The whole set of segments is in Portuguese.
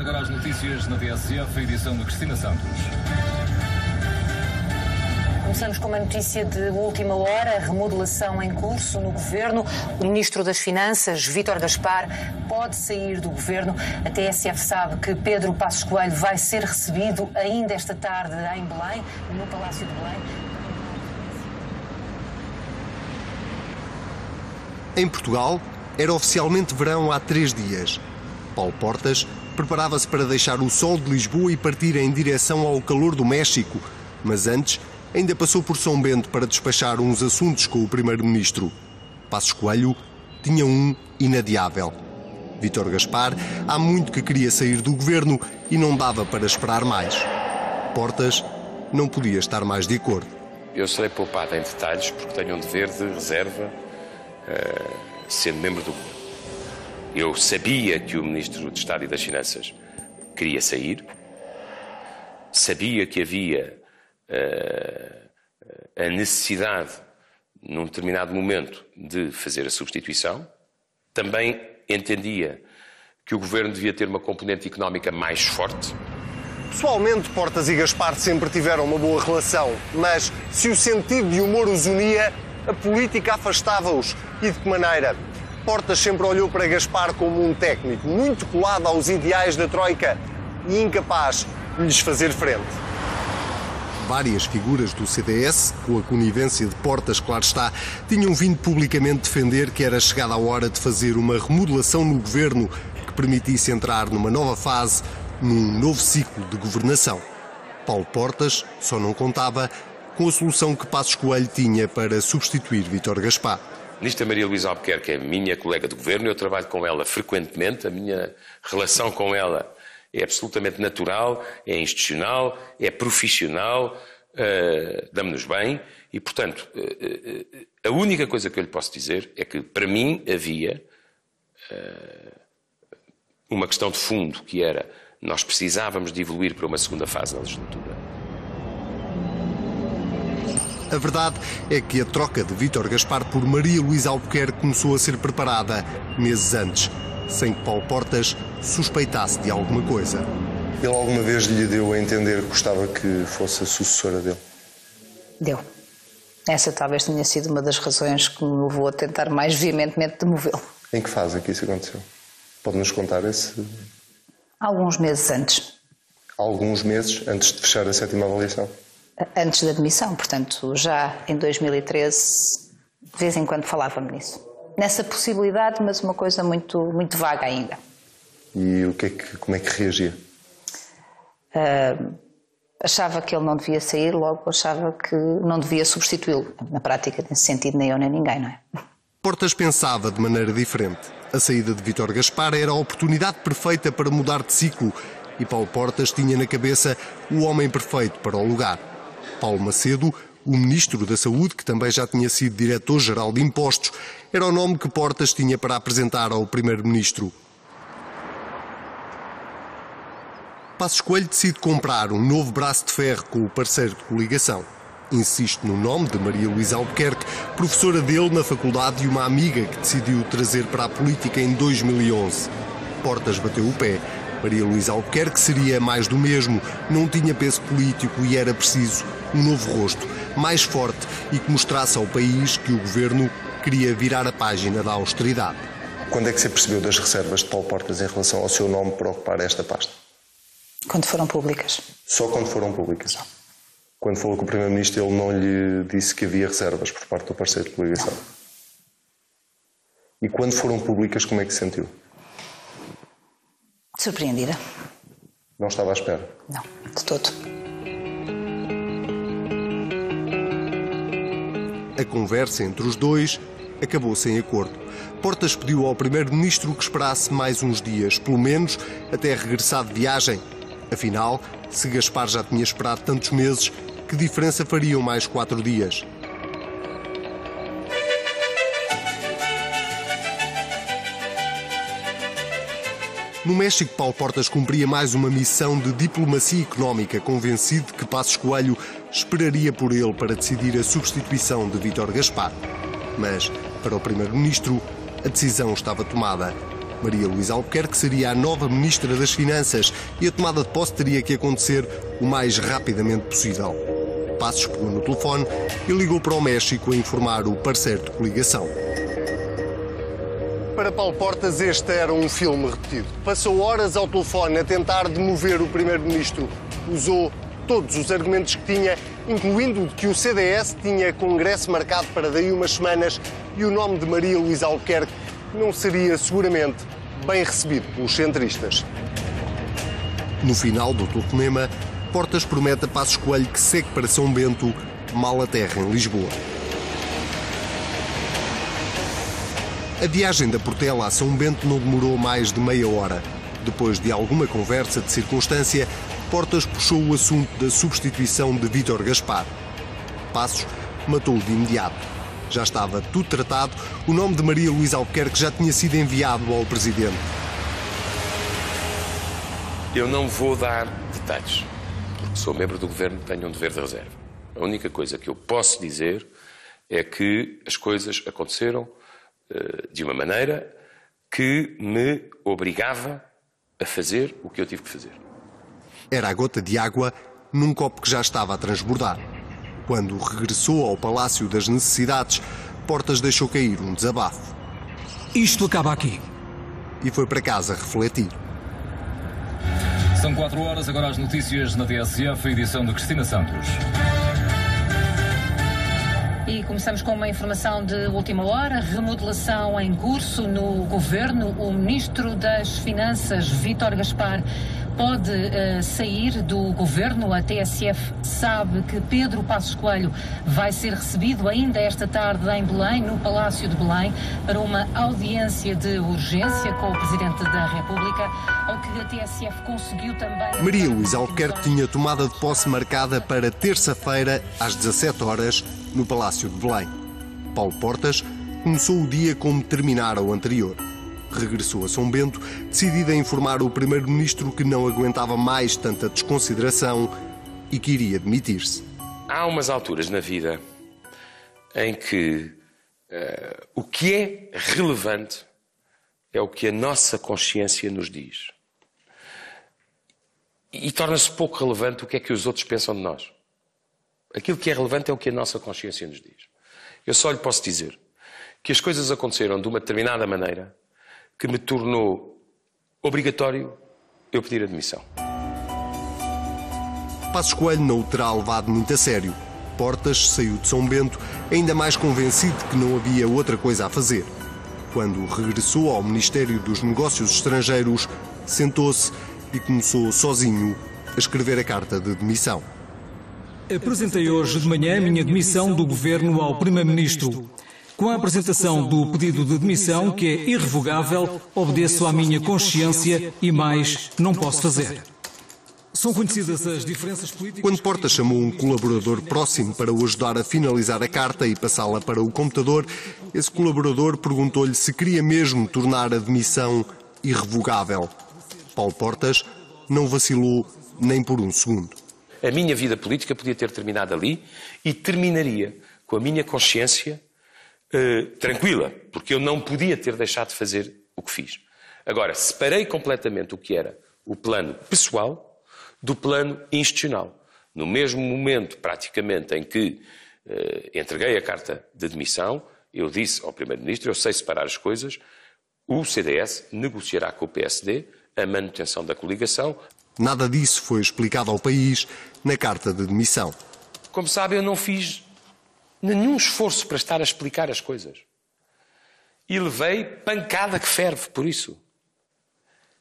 Agora as notícias na TSF, edição de Cristina Santos. Começamos com uma notícia de última hora, a remodelação em curso no Governo. O Ministro das Finanças, Vítor Gaspar, pode sair do Governo. A TSF sabe que Pedro Passos Coelho vai ser recebido ainda esta tarde em Belém, no Palácio de Belém. Em Portugal, era oficialmente verão há 3 dias. Paulo Portas preparava-se para deixar o sol de Lisboa e partir em direção ao calor do México, mas antes ainda passou por São Bento para despachar uns assuntos com o Primeiro-Ministro. Passos Coelho tinha um inadiável. Vítor Gaspar há muito que queria sair do Governo e não dava para esperar mais. Portas não podia estar mais de acordo. Eu serei poupado em detalhes porque tenho um dever de reserva, sendo membro do Governo. Eu sabia que o Ministro de Estado e das Finanças queria sair, sabia que havia a necessidade, num determinado momento, de fazer a substituição. Também entendia que o Governo devia ter uma componente económica mais forte. Pessoalmente, Portas e Gaspar sempre tiveram uma boa relação, mas se o sentido de humor os unia, a política afastava-os. E de que maneira? Portas sempre olhou para Gaspar como um técnico, muito colado aos ideais da Troika e incapaz de lhes fazer frente. Várias figuras do CDS, com a conivência de Portas, claro está, tinham vindo publicamente defender que era chegada a hora de fazer uma remodelação no Governo que permitisse entrar numa nova fase, num novo ciclo de governação. Paulo Portas só não contava com a solução que Passos Coelho tinha para substituir Vítor Gaspar. A Ministra Maria Luísa Albuquerque é minha colega de Governo, eu trabalho com ela frequentemente, a minha relação com ela é absolutamente natural, é institucional, é profissional, damos-nos bem e, portanto, a única coisa que eu lhe posso dizer é que, para mim, havia uma questão de fundo, que era, nós precisávamos de evoluir para uma segunda fase na legislatura. A verdade é que a troca de Vítor Gaspar por Maria Luísa Albuquerque começou a ser preparada meses antes, sem que Paulo Portas suspeitasse de alguma coisa. Ele alguma vez lhe deu a entender que gostava que fosse a sucessora dele? Deu. Essa talvez tenha sido uma das razões que me levou a tentar mais veementemente demovê-lo. Em que fase é que isso aconteceu? Pode-nos contar esse... Alguns meses antes. Alguns meses antes de fechar a 7ª avaliação? Antes da admissão, portanto, já em 2013, de vez em quando falava-me nisso. Nessa possibilidade, mas uma coisa muito, muito vaga ainda. E como é que reagia? Achava que ele não devia sair, logo achava que não devia substituí-lo. Na prática, nesse sentido, nem eu nem ninguém, não é? Portas pensava de maneira diferente. A saída de Vítor Gaspar era a oportunidade perfeita para mudar de ciclo e Paulo Portas tinha na cabeça o homem perfeito para o lugar. Paulo Macedo, o Ministro da Saúde, que também já tinha sido Diretor-Geral de Impostos, era o nome que Portas tinha para apresentar ao Primeiro-Ministro. Passos Coelho decide comprar um novo braço de ferro com o parceiro de coligação. Insiste no nome de Maria Luísa Albuquerque, professora dele na faculdade e uma amiga que decidiu trazer para a política em 2011. Portas bateu o pé. Maria Luísa Albuquerque seria mais do mesmo, não tinha peso político e era preciso um novo rosto, mais forte e que mostrasse ao país que o Governo queria virar a página da austeridade. Quando é que se percebeu das reservas de Paulo Portas em relação ao seu nome para ocupar esta pasta? Quando foram públicas. Só quando foram públicas? Só. Quando falou com o Primeiro-Ministro, ele não lhe disse que havia reservas por parte do parceiro de coligação? E quando foram públicas, como é que se sentiu? Surpreendida. Não estava à espera? Não, de todo. A conversa entre os dois acabou sem acordo. Portas pediu ao Primeiro-Ministro que esperasse mais uns dias, pelo menos até regressar de viagem. Afinal, se Gaspar já tinha esperado tantos meses, que diferença fariam mais 4 dias? No México, Paulo Portas cumpria mais uma missão de diplomacia económica, convencido de que Passos Coelho esperaria por ele para decidir a substituição de Vítor Gaspar. Mas, para o Primeiro-Ministro, a decisão estava tomada. Maria Luísa Albuquerque seria a nova Ministra das Finanças e a tomada de posse teria que acontecer o mais rapidamente possível. Passos pegou no telefone e ligou para o México a informar o parceiro de coligação. Para Paulo Portas, este era um filme repetido. Passou horas ao telefone a tentar demover o Primeiro-Ministro. Usou todos os argumentos que tinha, incluindo o de que o CDS tinha congresso marcado para daí umas semanas e o nome de Maria Luísa Albuquerque não seria seguramente bem recebido pelos centristas. No final do telefonema, Portas promete a Passos Coelho que segue para São Bento, mal aterra em Lisboa. A viagem da Portela a São Bento não demorou mais de meia hora. Depois de alguma conversa de circunstância, Portas puxou o assunto da substituição de Vítor Gaspar. Passos matou-o de imediato. Já estava tudo tratado, o nome de Maria Luísa Albuquerque já tinha sido enviado ao Presidente. Eu não vou dar detalhes, porque sou membro do Governo e tenho um dever de reserva. A única coisa que eu posso dizer é que as coisas aconteceram de uma maneira que me obrigava a fazer o que eu tive que fazer. Era a gota de água num copo que já estava a transbordar. Quando regressou ao Palácio das Necessidades, Portas deixou cair um desabafo. Isto acaba aqui. E foi para casa refletir. São 4 horas, agora as notícias na TSF, edição de Cristina Santos. E começamos com uma informação de última hora. Remodelação em curso no Governo. O Ministro das Finanças, Vítor Gaspar, pode sair do Governo. A TSF sabe que Pedro Passos Coelho vai ser recebido ainda esta tarde em Belém, no Palácio de Belém, para uma audiência de urgência com o Presidente da República, ao que a TSF conseguiu também... Maria Luísa Albuquerque tinha tomada de posse marcada para terça-feira, às 17 horas, no Palácio de Belém. Paulo Portas começou o dia como terminara o anterior. Regressou a São Bento, decidido a informar o Primeiro-Ministro que não aguentava mais tanta desconsideração e que iria demitir-se. Há umas alturas na vida em que o que é relevante é o que a nossa consciência nos diz. E torna-se pouco relevante o que é que os outros pensam de nós. Aquilo que é relevante é o que a nossa consciência nos diz. Eu só lhe posso dizer que as coisas aconteceram de uma determinada maneira que me tornou obrigatório eu pedir admissão. Passos Coelho não o terá levado muito a sério. Portas saiu de São Bento ainda mais convencido de que não havia outra coisa a fazer. Quando regressou ao Ministério dos Negócios Estrangeiros, sentou-se e começou sozinho a escrever a carta de demissão. Apresentei hoje de manhã a minha demissão do Governo ao Primeiro-Ministro. Com a apresentação do pedido de demissão, que é irrevogável, obedeço à minha consciência e mais não posso fazer. São conhecidas as diferenças políticas... Quando Portas chamou um colaborador próximo para o ajudar a finalizar a carta e passá-la para o computador, esse colaborador perguntou-lhe se queria mesmo tornar a demissão irrevogável. Paulo Portas não vacilou nem por um segundo. A minha vida política podia ter terminado ali e terminaria com a minha consciência tranquila, porque eu não podia ter deixado de fazer o que fiz. Agora, separei completamente o que era o plano pessoal do plano institucional. No mesmo momento, praticamente, em que entreguei a carta de demissão, eu disse ao Primeiro-Ministro, eu sei separar as coisas, o CDS negociará com o PSD a manutenção da coligação. Nada disso foi explicado ao país na carta de demissão. Como sabe, eu não fiz nenhum esforço para estar a explicar as coisas. E levei pancada que ferve por isso.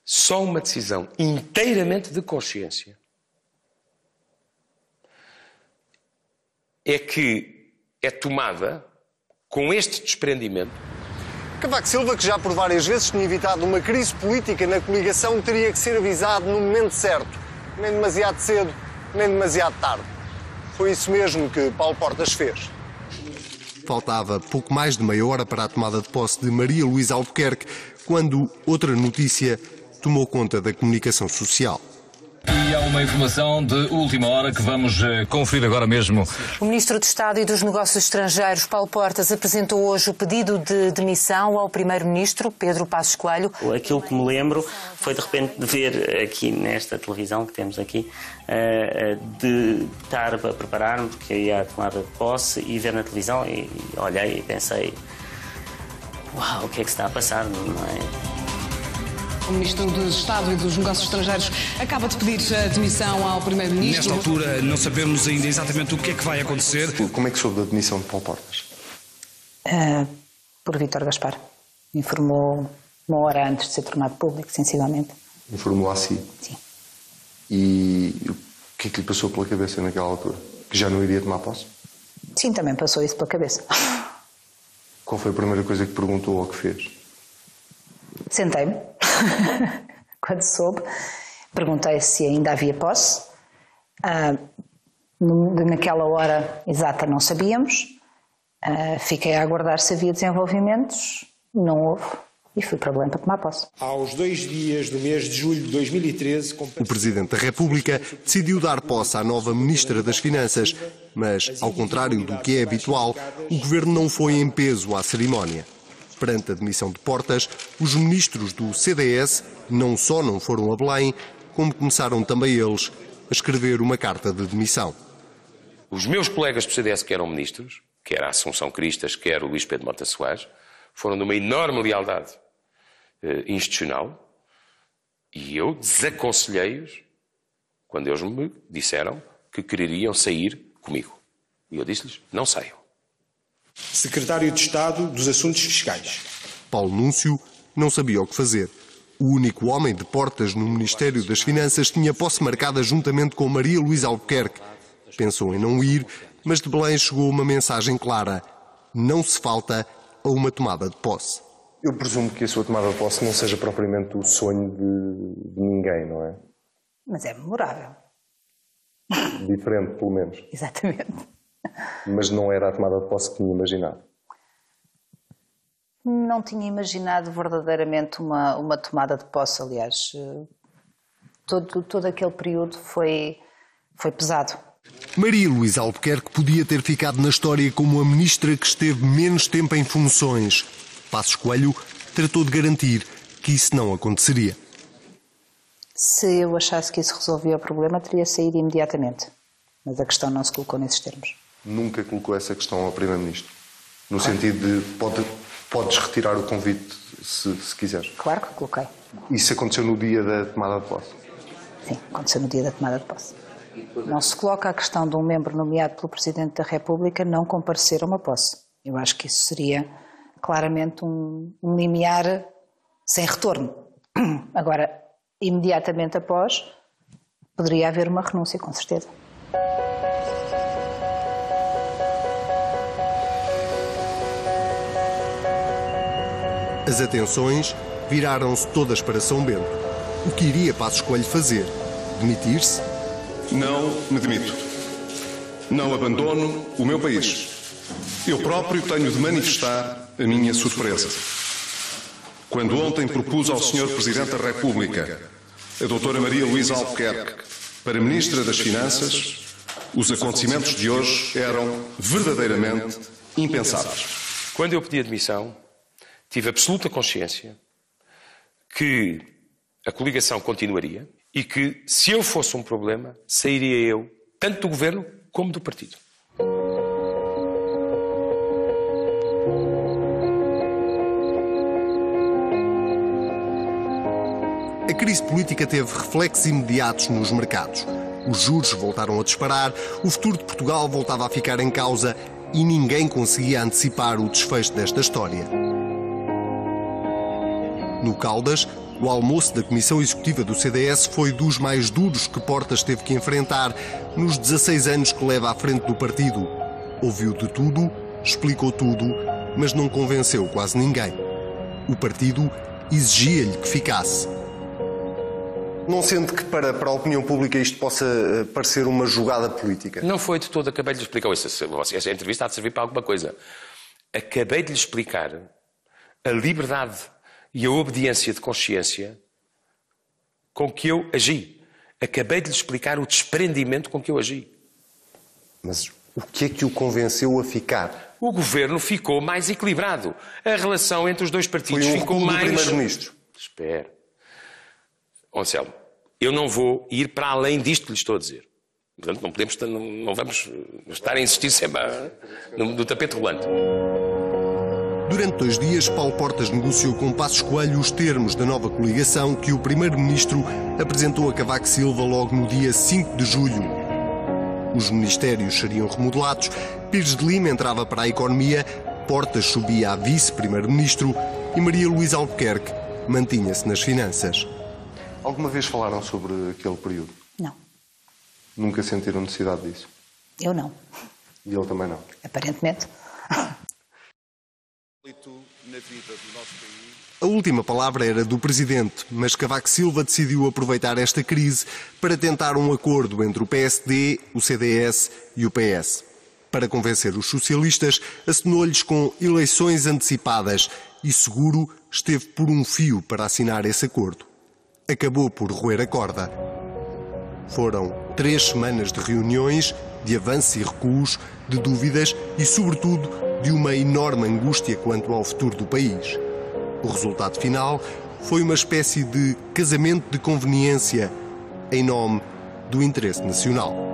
Só uma decisão inteiramente de consciência é que é tomada com este desprendimento. Cavaco Silva, que já por várias vezes tinha evitado uma crise política na coligação, teria que ser avisado no momento certo. Nem demasiado cedo, nem demasiado tarde. Foi isso mesmo que Paulo Portas fez. Faltava pouco mais de meia hora para a tomada de posse de Maria Luísa Albuquerque, quando outra notícia tomou conta da comunicação social. E há uma informação de última hora que vamos conferir agora mesmo. O Ministro de Estado e dos Negócios Estrangeiros, Paulo Portas, apresentou hoje o pedido de demissão ao Primeiro-Ministro, Pedro Passos Coelho. Aquilo que me lembro foi de repente de ver aqui nesta televisão que temos aqui, de estar a preparar-me, porque eu ia à tomada de posse, e ver na televisão e olhei e pensei, uau, o que é que se está a passar, não é? O Ministro do Estado e dos Negócios Estrangeiros acaba de pedir a demissão ao Primeiro-Ministro. Nesta altura não sabemos ainda exatamente o que é que vai acontecer. Como é que soube da demissão de Paulo Portas? Por Vítor Gaspar. Informou uma hora antes de ser tornado público, sensivelmente. Informou a si? Sim. E o que é que lhe passou pela cabeça naquela altura? Que já não iria tomar posse? Sim, também passou isso pela cabeça. Qual foi a primeira coisa que perguntou ou que fez? Sentei-me, quando soube, perguntei se ainda havia posse. Naquela hora exata não sabíamos, fiquei a aguardar se havia desenvolvimentos, não houve, e fui para Belém para tomar posse. Aos 2 dias do mês de julho de 2013... O Presidente da República decidiu dar posse à nova Ministra das Finanças, mas, ao contrário do que é habitual, o Governo não foi em peso à cerimónia. Perante a demissão de Portas, os ministros do CDS não só não foram a Belém, como começaram também eles a escrever uma carta de demissão. Os meus colegas do CDS que eram ministros, quer a Assunção Cristas, quer o Luís Pedro Mota Soares, foram de uma enorme lealdade institucional, e eu desaconselhei-os quando eles me disseram que quereriam sair comigo. E eu disse-lhes, não saiam. Secretário de Estado dos Assuntos Fiscais. Paulo Núncio não sabia o que fazer. O único homem de Portas no Ministério das Finanças tinha posse marcada juntamente com Maria Luísa Albuquerque. Pensou em não ir, mas de Belém chegou uma mensagem clara. Não se falta a uma tomada de posse. Eu presumo que a sua tomada de posse não seja propriamente o sonho de ninguém, não é? Mas é memorável. Diferente, pelo menos. Exatamente. Mas não era a tomada de posse que tinha imaginado? Não tinha imaginado verdadeiramente uma tomada de posse, aliás. Todo aquele período foi pesado. Maria Luísa Albuquerque podia ter ficado na história como a ministra que esteve menos tempo em funções. Passos Coelho tratou de garantir que isso não aconteceria. Se eu achasse que isso resolvia o problema, teria saído imediatamente. Mas a questão não se colocou nesses termos. Nunca colocou essa questão ao Primeiro-Ministro? No sentido de podes retirar o convite se quiseres? Claro que coloquei. Isso aconteceu no dia da tomada de posse? Sim, aconteceu no dia da tomada de posse. Não se coloca a questão de um membro nomeado pelo Presidente da República não comparecer a uma posse. Eu acho que isso seria claramente um limiar sem retorno. Agora, imediatamente após, poderia haver uma renúncia, com certeza. As atenções viraram-se todas para São Bento. O que iria Passos Coelho fazer? Demitir-se? Não me demito. Não abandono o meu país. Eu próprio tenho de manifestar a minha surpresa. Quando ontem propus ao Sr. Presidente da República, a doutora Maria Luísa Albuquerque, para Ministra das Finanças, os acontecimentos de hoje eram verdadeiramente impensáveis. Quando eu pedi a demissão, tive absoluta consciência que a coligação continuaria e que, se eu fosse um problema, sairia eu, tanto do governo como do partido. A crise política teve reflexos imediatos nos mercados. Os juros voltaram a disparar, o futuro de Portugal voltava a ficar em causa e ninguém conseguia antecipar o desfecho desta história. No Caldas, o almoço da Comissão Executiva do CDS foi dos mais duros que Portas teve que enfrentar nos 16 anos que leva à frente do partido. Ouviu de tudo, explicou tudo, mas não convenceu quase ninguém. O partido exigia-lhe que ficasse. Não sente que para a opinião pública isto possa parecer uma jogada política? Não foi de todo, acabei de lhe explicar. Essa entrevista há de servir para alguma coisa. Acabei de lhe explicar a liberdade e a obediência de consciência com que eu agi. Acabei de lhe explicar o desprendimento com que eu agi. Mas o que é que o convenceu a ficar? O governo ficou mais equilibrado. A relação entre os dois partidos ficou mais... Foi um primeiro-ministro. Espera. Anselmo, eu não vou ir para além disto que lhe estou a dizer. Portanto, não vamos estar a insistir sempre no tapete rolante. Durante 2 dias, Paulo Portas negociou com Passos Coelho os termos da nova coligação que o primeiro-ministro apresentou a Cavaco Silva logo no dia 5 de julho. Os ministérios seriam remodelados, Pires de Lima entrava para a economia, Portas subia a vice-primeiro-ministro e Maria Luísa Albuquerque mantinha-se nas finanças. Alguma vez falaram sobre aquele período? Não. Nunca sentiram necessidade disso? Eu não. E ele também não? Aparentemente. A última palavra era do Presidente, mas Cavaco Silva decidiu aproveitar esta crise para tentar um acordo entre o PSD, o CDS e o PS. Para convencer os socialistas, assinou-lhes com eleições antecipadas e seguro esteve por um fio para assinar esse acordo. Acabou por roer a corda. Foram 3 semanas de reuniões, de avanços e recuos, de dúvidas e, sobretudo, de uma enorme angústia quanto ao futuro do país. O resultado final foi uma espécie de casamento de conveniência em nome do interesse nacional.